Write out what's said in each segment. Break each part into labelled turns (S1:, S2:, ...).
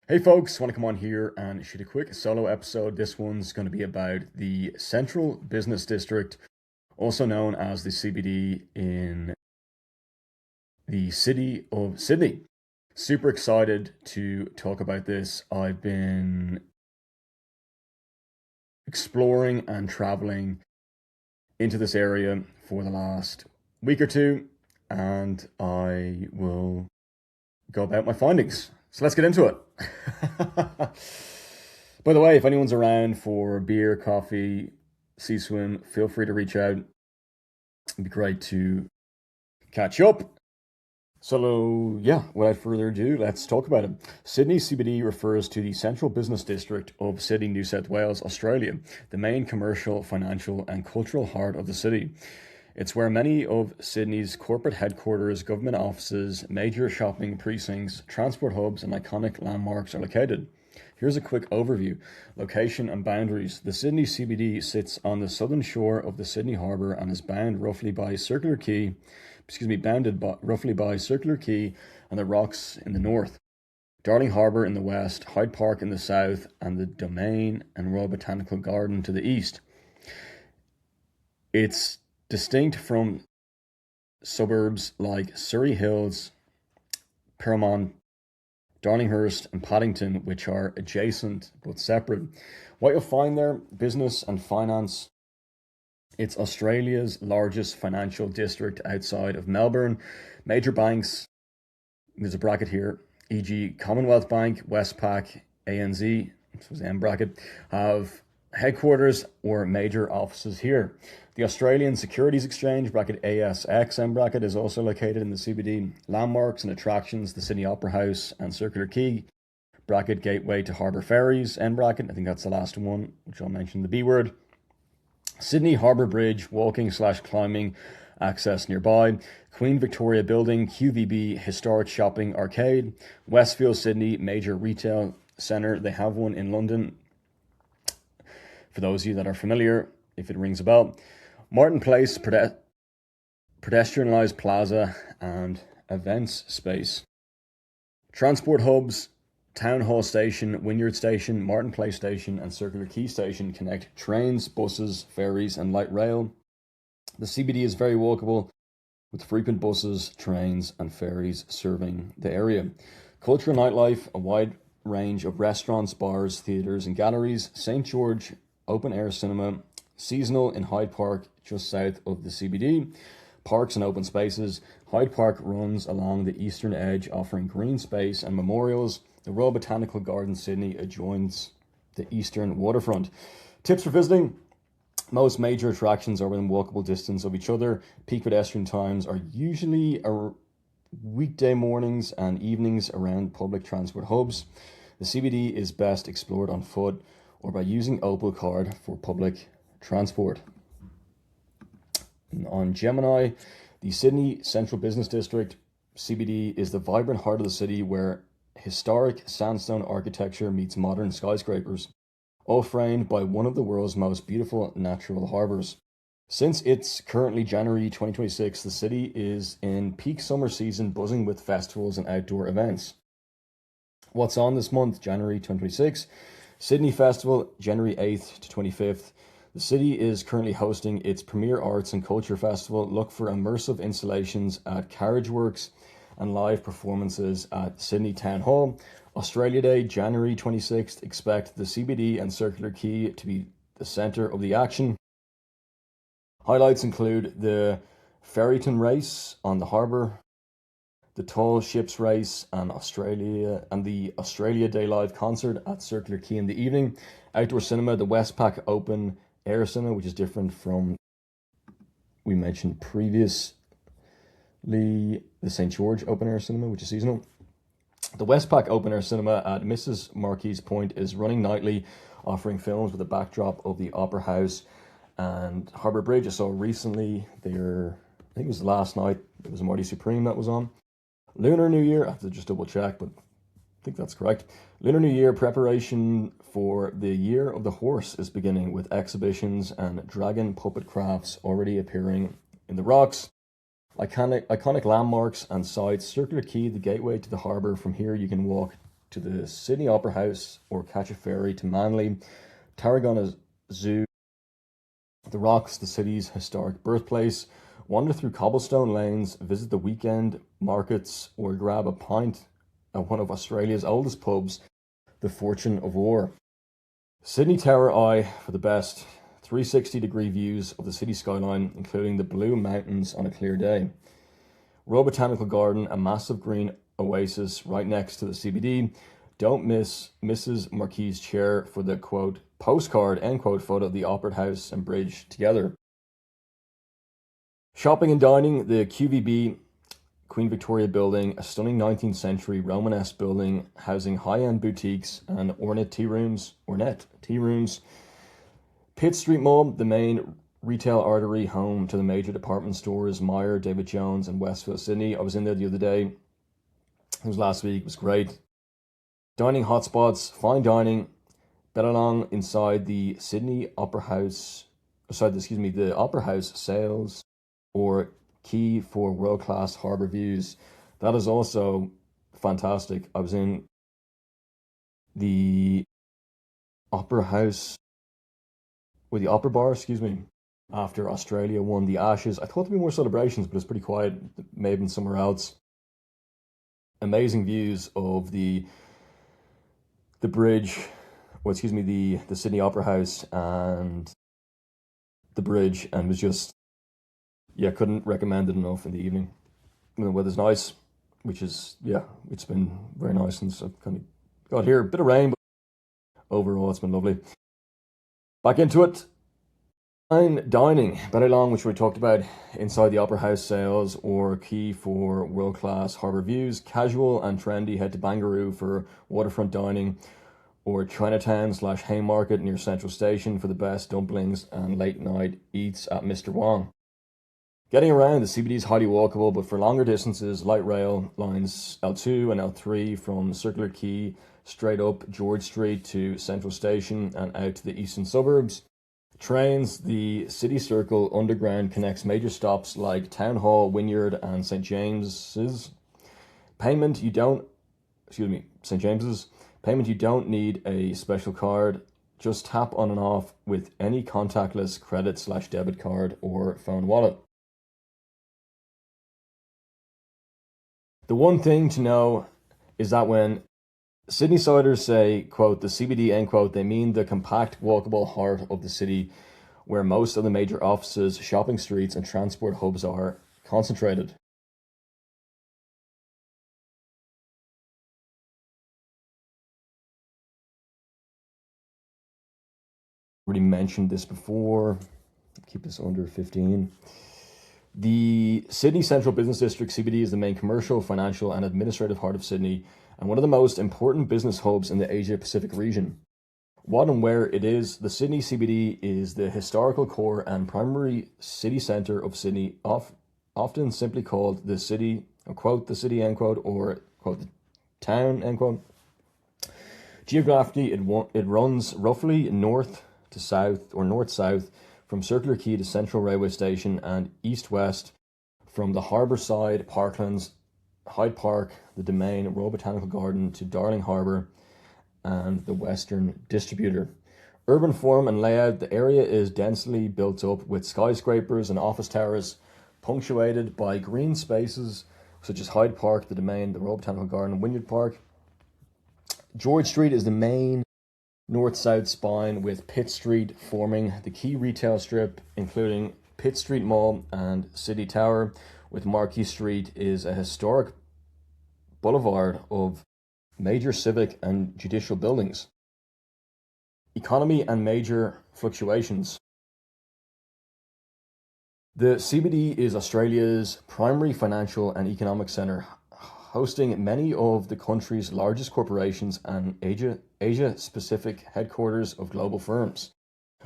S1: Hey folks, want to come on here and shoot a quick solo episode. This one's going to be about the Central Business District, also known as the CBD in the city of Sydney. Super excited to talk about this. I've been exploring and traveling into this area for the last week or two, and I will go about my findings. So let's get into it. By the way, if anyone's around for beer, coffee, sea swim, feel free to reach out. It'd be great to catch up. So, yeah, without further ado, let's talk about it. Sydney CBD refers to the Central Business District of Sydney, New South Wales, Australia, the main commercial, financial, and cultural heart of the city. It's where many of Sydney's corporate headquarters, government offices, major shopping precincts, transport hubs, and iconic landmarks are located. Here's a quick overview. Location and boundaries. The Sydney CBD sits on the southern shore of the Sydney Harbour and is bounded by Circular Quay and the Rocks in the north, Darling Harbour in the west, Hyde Park in the south, and the Domain and Royal Botanical Garden to the east. It's distinct from suburbs like Surrey Hills, Paramount, Darlinghurst, and Paddington, which are adjacent but separate. What you'll find there, business and finance. It's Australia's largest financial district outside of Melbourne. Major banks, there's a bracket here, e.g. Commonwealth Bank, Westpac, ANZ, this was M bracket, have headquarters or major offices here. The Australian Securities Exchange, bracket ASX, M bracket, is also located in the CBD. Landmarks and attractions, the Sydney Opera House and Circular Quay, bracket gateway to harbour ferries, N bracket, I think that's the last one, which I'll mention the B word. Sydney Harbour Bridge, walking/climbing access nearby. Queen Victoria Building, QVB, historic shopping arcade. Westfield Sydney, major retail centre. They have one in London, for those of you that are familiar, if it rings a bell. Martin Place, pedestrianised plaza and events space. Transport hubs, Town Hall Station, Wynyard Station, Martin Place Station, and Circular Quay Station connect trains, buses, ferries, and light rail. The CBD is very walkable, with frequent buses, trains, and ferries serving the area. Culture and nightlife, a wide range of restaurants, bars, theatres, and galleries. St. George Open Air Cinema, seasonal in Hyde Park, just south of the CBD. Parks and open spaces. Hyde Park runs along the eastern edge, offering green space and memorials. The Royal Botanical Garden Sydney adjoins the eastern waterfront. Tips for visiting. Most major attractions are within walkable distance of each other. Peak pedestrian times are usually weekday mornings and evenings around public transport hubs. The CBD is best explored on foot or by using Opal Card for public transport. And on Gemini, the Sydney Central Business District, CBD, is the vibrant heart of the city where historic sandstone architecture meets modern skyscrapers, all framed by one of the world's most beautiful natural harbours. Since it's currently January 2026, the city is in peak summer season, buzzing with festivals and outdoor events. What's on this month, January 2026? Sydney Festival, January 8th to 25th. The city is currently hosting its premier arts and culture festival. Look for immersive installations at Carriage Works and live performances at Sydney Town Hall. Australia Day, January 26th. Expect the CBD and Circular Quay to be the centre of the action. Highlights include the Ferryton Race on the harbour, the Tall Ships Race, and the Australia Day live concert at Circular Quay in the evening. Outdoor cinema, the Westpac Open Air Cinema, which is different from we mentioned previously, the St. George Open Air Cinema, which is seasonal. The Westpac Open Air Cinema at Mrs. Marquis Point is running nightly, offering films with a backdrop of the Opera House and Harbour Bridge. I saw recently I think it was last night, it was Marty Supreme that was on. Lunar New Year, I have to just double check, but I think that's correct. Lunar New Year preparation for the Year of the Horse is beginning, with exhibitions and dragon puppet crafts already appearing in the rocks. Iconic landmarks and sites. Circular Quay, the gateway to the harbour. From here you can walk to the Sydney Opera House or catch a ferry to Manly, Tarragona Zoo, the Rocks, the city's historic birthplace, wander through cobblestone lanes, visit the weekend markets, or grab a pint at one of Australia's oldest pubs, the Fortune of War. Sydney Tower Eye for the best 360-degree views of the city skyline, including the Blue Mountains on a clear day. Royal Botanical Garden, a massive green oasis right next to the CBD. Don't miss Mrs. Marquis's chair for the, quote, postcard, end quote, photo of the Opera House and Bridge together. Shopping and dining, the QVB, Queen Victoria Building, a stunning 19th century Romanesque building housing high-end boutiques and ornate tea rooms. Pitt Street Mall, the main retail artery home to the major department stores Myer, David Jones, and Westfield Sydney. I was in there the other day. It was last week. It was great. Dining hotspots, fine dining, Bellelong inside the Sydney Opera House. The Opera House sales, or key for world-class harbour views. That is also fantastic. I was in the Opera House, or the Opera Bar, after Australia won the Ashes. I thought there'd be more celebrations, but it's pretty quiet. It may have been somewhere else. Amazing views of the bridge, the Sydney Opera House and the bridge, and was just, couldn't recommend it enough in the evening. The weather's nice, which is, it's been very nice since I've kind of got here. A bit of rain, but overall it's been lovely. Back into it. Fine dining, Bellelong, which we talked about, inside the Opera House sales, or key for world-class harbour views. Casual and trendy, head to Barangaroo for waterfront dining, or Chinatown/Haymarket near Central Station for the best dumplings and late-night eats at Mr. Wong. Getting around, the CBD is highly walkable, but for longer distances, light rail lines L2 and L3 from Circular Quay straight up George Street to Central Station and out to the eastern suburbs. Trains, the City Circle Underground connects major stops like Town Hall, Wynyard, and St. James's. Payment, you don't need a special card. Just tap on and off with any contactless credit/debit card or phone wallet. The one thing to know is that when Sydneysiders say, quote, the CBD, end quote, they mean the compact, walkable heart of the city where most of the major offices, shopping streets, and transport hubs are concentrated. Already mentioned this before. Keep this under 15. The Sydney Central Business District, CBD, is the main commercial, financial, and administrative heart of Sydney, and one of the most important business hubs in the Asia-Pacific region. What and where it is, the Sydney CBD is the historical core and primary city centre of Sydney, often simply called the city, quote, the city, end quote, or, quote, the town, end quote. Geographically, it runs roughly north to south, or north-south, from Circular Quay to Central Railway Station, and east-west from the harbour side, Parklands, Hyde Park, the Domain, Royal Botanical Garden to Darling Harbour and the Western Distributor. Urban form and layout, the area is densely built up with skyscrapers and office towers, punctuated by green spaces such as Hyde Park, the Domain, the Royal Botanical Garden, and Wynyard Park. George Street is the main north-south spine, with Pitt Street forming the key retail strip, including Pitt Street Mall and City Tower, with Marquis Street is a historic boulevard of major civic and judicial buildings. Economy and major fluctuations. The CBD is Australia's primary financial and economic centre, hosting many of the country's largest corporations and Asia-specific headquarters of global firms.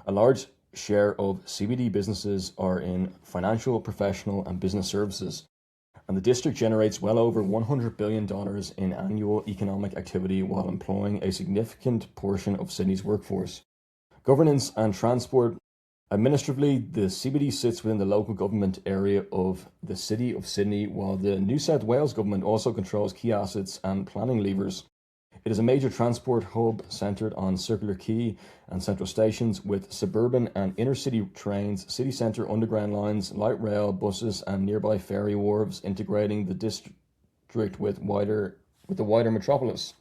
S1: A large share of CBD businesses are in financial, professional, and business services, and the district generates well over $100 billion in annual economic activity while employing a significant portion of Sydney's workforce. Governance and transport. Administratively, the CBD sits within the local government area of the City of Sydney, while the New South Wales government also controls key assets and planning levers. It is a major transport hub centered on Circular Quay and central stations with suburban and inner-city trains, city centre underground lines, light rail, buses, and nearby ferry wharves, integrating the district with the wider metropolis.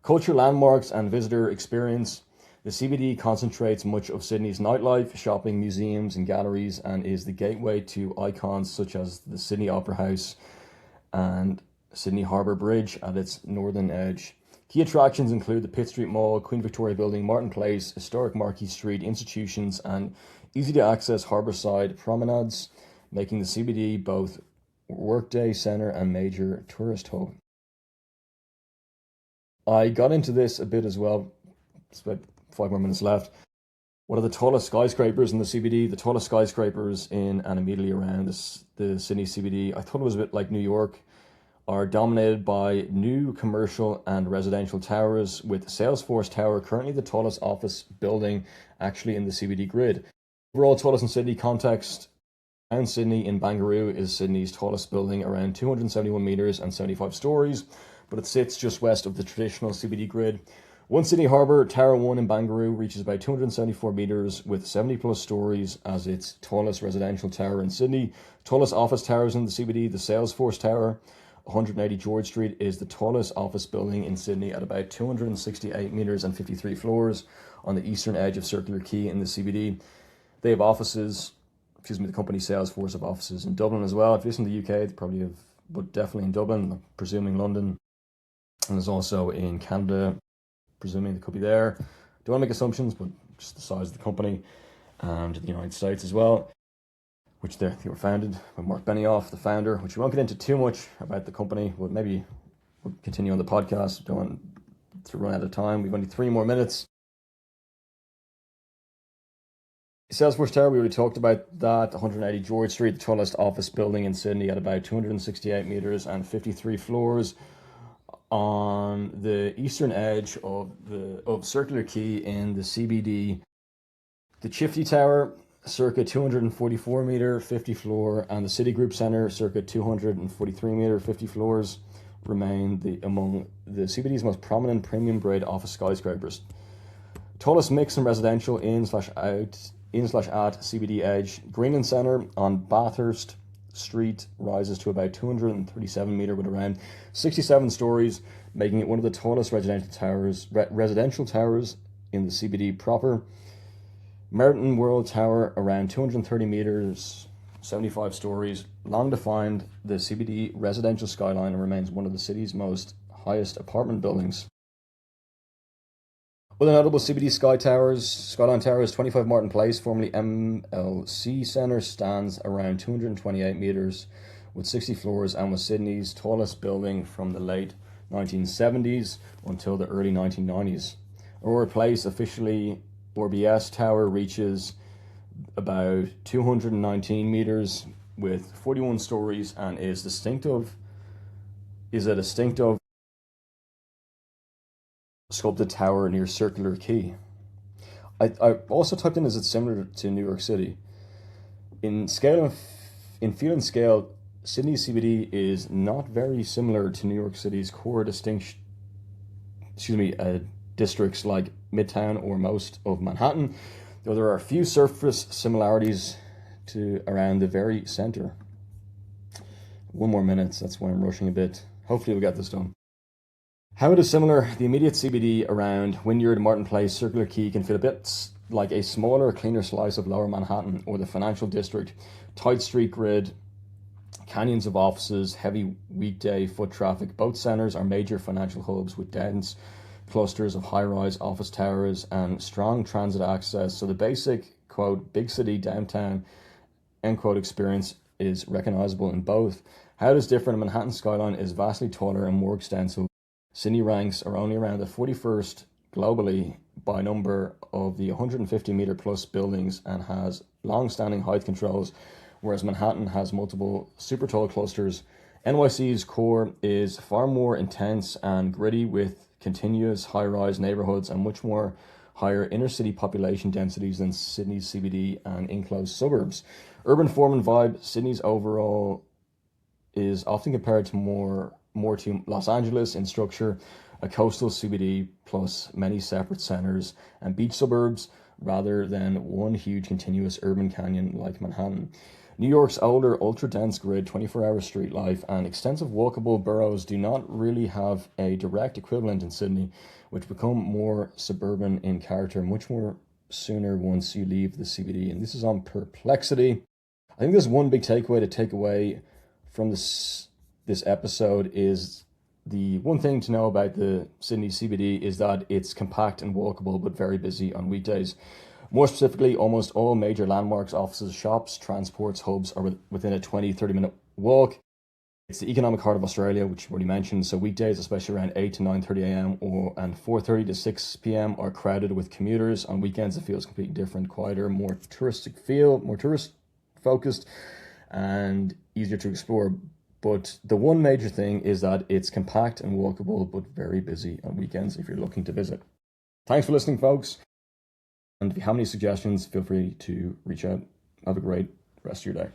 S1: Culture, landmarks, and visitor experience. The CBD concentrates much of Sydney's nightlife, shopping, museums, and galleries, and is the gateway to icons such as the Sydney Opera House and Sydney Harbour Bridge at its northern edge. Key attractions include the Pitt Street Mall, Queen Victoria Building, Martin Place, historic Marquis Street, institutions, and easy-to-access harbourside promenades, making the CBD both workday centre and major tourist hub. I got into this a bit as well. It's about 5 more minutes left. What are the tallest skyscrapers in the CBD? The tallest skyscrapers in and immediately around the Sydney CBD, I thought it was a bit like New York, are dominated by new commercial and residential towers, with Salesforce Tower currently the tallest office building actually in the CBD grid. Overall tallest in Sydney context, around Sydney in Barangaroo is Sydney's tallest building, around 271 metres and 75 stories, but it sits just west of the traditional CBD grid. One Sydney Harbour, Tower 1 in Barangaroo, reaches about 274 metres with 70 plus stories as its tallest residential tower in Sydney. Tallest office towers in the CBD, the Salesforce Tower, 180 George Street, is the tallest office building in Sydney at about 268 metres and 53 floors on the eastern edge of Circular Quay in the CBD. They have offices, the company Salesforce have offices in Dublin as well. If it's in the UK, they probably have, but definitely in Dublin, I'm presuming London. And there's also in Canada, presuming they could be there. Don't want to make assumptions, but just the size of the company, and the United States as well, which they were founded by Mark Benioff, the founder, which we won't get into too much about the company, but maybe we'll continue on the podcast. Don't want to run out of time. We've only 3 more minutes. Salesforce Tower, we already talked about that. 180 George Street, the tallest office building in Sydney at about 268 metres and 53 floors on the eastern edge of Circular Quay in the CBD. The Chifty Tower, circa 244 metre, 50 floor, and the Citigroup Centre, circa 243 metre, 50 floors, remain among the CBD's most prominent premium grade office skyscrapers. Tallest mix in residential in/at CBD edge. Greenland Centre on Bathurst Street rises to about 237 metre with around 67 stories, making it one of the tallest residential towers in the CBD proper. Merton World Tower, around 230 metres, 75 stories, long defined the CBD residential skyline and remains one of the city's most highest apartment buildings. Other notable CBD skyline towers, 25 Martin Place, formerly MLC Centre, stands around 228 metres with 60 floors and was Sydney's tallest building from the late 1970s until the early 1990s. Aurora Place, officially RBS Tower, reaches about 219 metres with 41 stories and is a distinctive sculpted tower near Circular Quay. I also typed in, is it similar to New York City? In feel and scale, Sydney CBD is not very similar to New York City's core districts like Midtown or most of Manhattan, though there are a few surface similarities to around the very centre. 1 more minute, that's why I'm rushing a bit. Hopefully we'll get this done. How it is similar, the immediate CBD around Wynyard, Martin Place, Circular Quay can feel a bit like a smaller, cleaner slice of Lower Manhattan or the financial district. Tight street grid, canyons of offices, heavy weekday foot traffic. Both centres are major financial hubs with dense clusters of high-rise office towers and strong transit access. So the basic, quote, big city downtown, end quote, experience is recognisable in both. How it is different, Manhattan skyline is vastly taller and more extensive. Sydney ranks are only around the 41st globally by number of the 150 metre plus buildings and has long-standing height controls, whereas Manhattan has multiple super tall clusters. NYC's core is far more intense and gritty with continuous high-rise neighbourhoods and much more higher inner-city population densities than Sydney's CBD and enclosed suburbs. Urban form and vibe, Sydney's overall is often compared to more to Los Angeles in structure, a coastal CBD plus many separate centres and beach suburbs rather than one huge continuous urban canyon like Manhattan. New York's older, ultra-dense grid, 24-hour street life, and extensive walkable boroughs do not really have a direct equivalent in Sydney, which become more suburban in character much more sooner once you leave the CBD. And this is on Perplexity. I think there's one big takeaway to take away from this episode is the one thing to know about the Sydney CBD is that it's compact and walkable, but very busy on weekdays. More specifically, almost all major landmarks, offices, shops, transports, hubs are within a 20-30 minute walk. It's the economic heart of Australia, which you already mentioned. So weekdays, especially around 8 to 9:30 a.m. and 4:30 to 6 p.m. are crowded with commuters. On weekends, it feels completely different, quieter, more touristic feel, more tourist focused, and easier to explore. But the one major thing is that it's compact and walkable, but very busy on weekends if you're looking to visit. Thanks for listening, folks. And if you have any suggestions, feel free to reach out. Have a great rest of your day.